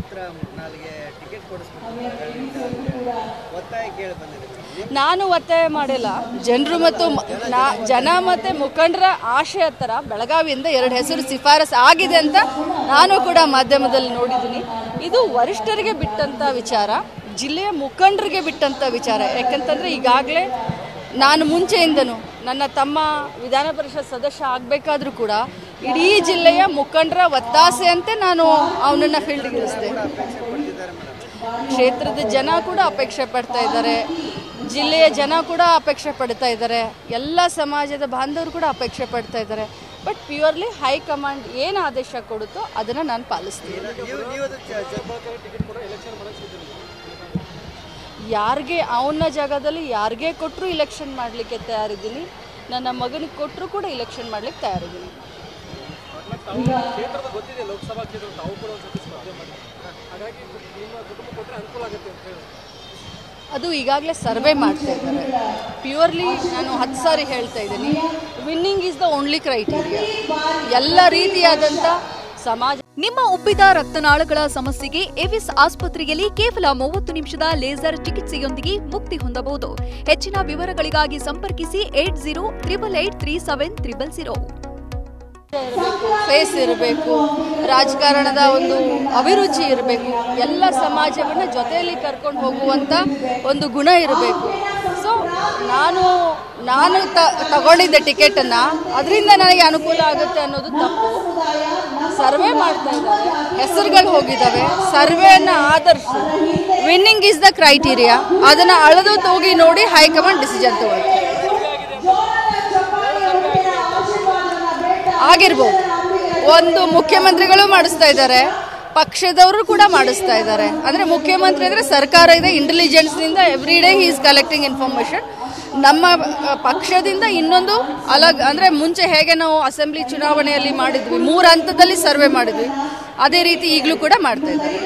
ಪುತ್ರ ನಾಲ್ಗೆ ಟಿಕೆಟ್ ಕೊಡಿಸ್ಬೇಕು ಒತ್ತಾಯ ಕೇಳಿ ಬಂದಿದೆ. ನಾನು ಒತ್ತಾಯ ಮಾಡಿಲ್ಲ. ಜನರು ಮತ್ತು ಜನ ಮತ್ತು ಮುಖಂಡರ ಆಶಯ ಥರ ಬೆಳಗಾವಿಯಿಂದ 2 ಹೆಸರು ಶಿಫಾರಸು ಆಗಿದೆ ಅಂತ ನಾನು ಕೂಡ ಮಾಧ್ಯಮದಲ್ಲಿ ನೋಡಿದ್ದೀನಿ. ಇದು ವರಿಷ್ಠರಿಗೆ ಬಿಟ್ಟಂಥ ವಿಚಾರ, ಜಿಲ್ಲೆಯ ಮುಖಂಡರಿಗೆ ಬಿಟ್ಟಂಥ ವಿಚಾರ. ಯಾಕಂತಂದರೆ ಈಗಾಗಲೇ ನಾನು ಮುಂಚೆಯಿಂದನೂ ನನ್ನ ತಮ್ಮ ವಿಧಾನ ಪರಿಷತ್ ಸದಸ್ಯ ಆಗಬೇಕಾದ್ರೂ ಕೂಡ ಇಡೀ ಜಿಲ್ಲೆಯ ಮುಖಂಡರ ಒತ್ತಾಸೆಯಂತೆ ನಾನು ಅವನನ್ನು ಫೀಲ್ಡ್ಗೆ ಇಳಿಸಿದೆ. ಕ್ಷೇತ್ರದ ಜನ ಕೂಡ ಅಪೇಕ್ಷೆ ಪಡ್ತಾ ಇದ್ದಾರೆ, ಜಿಲ್ಲೆಯ ಜನ ಕೂಡ ಅಪೇಕ್ಷೆ ಪಡ್ತಾ ಇದ್ದಾರೆ, ಎಲ್ಲ ಸಮಾಜದ ಬಾಂಧವರು ಕೂಡ ಅಪೇಕ್ಷೆ ಪಡ್ತಾ ಇದ್ದಾರೆ. ಬಟ್ ಪ್ಯೂರ್ಲಿ ಹೈಕಮಾಂಡ್ ಏನು ಆದೇಶ ಕೊಡುತ್ತೋ ಅದನ್ನು ನಾನು ಪಾಲಿಸ್ತೀನಿ. ಯಾರಿಗೆ ಅವನ ಜಾಗದಲ್ಲಿ ಯಾರಿಗೆ ಕೊಟ್ಟರು ಇಲೆಕ್ಷನ್ ಮಾಡಲಿಕ್ಕೆ ತಯಾರಿದ್ದೀನಿ. ನನ್ನ ಮಗನಿಗೆ ಕೊಟ್ಟರು ಕೂಡ ಇಲೆಕ್ಷನ್ ಮಾಡಲಿಕ್ಕೆ ತಯಾರಿದ್ದೀನಿ. ಅದು ಈಗಾಗಲೇ ಸರ್ವೆ ಮಾಡ್ತಾ ಇದ್ದಾರೆ. ಪ್ಯೂರ್ಲಿ ನಾನು 10 ಸಾರಿ ಹೇಳ್ತಾ ಇದ್ದೀನಿ, winning is the only criteria. ಎಲ್ಲ ರೀತಿಯಾದಂಥ ಸಮಾಜ. ನಿಮ್ಮ ಉಬ್ಬಿದ ರಕ್ತನಾಳಗಳ ಸಮಸ್ಯೆಗೆ ಎವಿಸ್ ಆಸ್ಪತ್ರೆಯಲ್ಲಿ ಕೇವಲ 30 ನಿಮಿಷದ ಲೇಸರ್ ಚಿಕಿತ್ಸೆಯೊಂದಿಗೆ ಮುಕ್ತಿ ಹೊಂದಬಹುದು. ಹೆಚ್ಚಿನ ವಿವರಗಳಿಗಾಗಿ ಸಂಪರ್ಕಿಸಿ 8088837300. ಫೇಸ್ ಇರಬೇಕು, ರಾಜಕಾರಣದ ಒಂದು ಅಭಿರುಚಿ ಇರಬೇಕು, ಎಲ್ಲ ಸಮಾಜವನ್ನು ಜೊತೆಯಲ್ಲಿ ಕರ್ಕೊಂಡು ಹೋಗುವಂಥ ಒಂದು ಗುಣ ಇರಬೇಕು. ಸೊ ನಾನು ತಗೊಂಡಿದ್ದೆ ಟಿಕೆಟನ್ನು, ಅದರಿಂದ ನನಗೆ ಅನುಕೂಲ ಆಗುತ್ತೆ ಅನ್ನೋದು ತಪ್ಪು. ಸರ್ವೆ ಮಾಡ್ತಾ ಇದ್ದಾರೆ, ಹೆಸರುಗಳು ಹೋಗಿದ್ದಾವೆ, ಸರ್ವೆಯನ್ನು ಆಧರಿಸಿ ವಿನ್ನಿಂಗ್ ಈಸ್ ದ ಕ್ರೈಟೀರಿಯಾ. ಅದನ್ನು ಅಳೆದು ತೂಗಿ ನೋಡಿ ಹೈಕಮಾಂಡ್ ಡಿಸಿಷನ್ ತಗೊಳ್ತಾರೆ. ಆಗಿರ್ಬೋದು, ಒಂದು ಮುಖ್ಯಮಂತ್ರಿಗಳು ಮಾಡಿಸ್ತಾ ಇದ್ದಾರೆ, ಪಕ್ಷದವರು ಕೂಡ ಮಾಡಿಸ್ತಾ ಇದ್ದಾರೆ. ಅಂದರೆ ಮುಖ್ಯಮಂತ್ರಿ ಅಂದರೆ ಸರ್ಕಾರ ಇದೆ, ಇಂಟೆಲಿಜೆನ್ಸ್ನಿಂದ every day he is collecting information. ನಮ್ಮ ಪಕ್ಷದಿಂದ ಇನ್ನೊಂದು ಅಲಗ್, ಅಂದರೆ ಮುಂಚೆ ಹೇಗೆ ನಾವು ಅಸೆಂಬ್ಲಿ ಚುನಾವಣೆಯಲ್ಲಿ ಮಾಡಿದ್ವಿ, 3 ಹಂತದಲ್ಲಿ ಸರ್ವೆ ಮಾಡಿದ್ವಿ, ಅದೇ ರೀತಿ ಈಗಲೂ ಕೂಡ ಮಾಡ್ತಾ ಇದ್ದಾರೆ.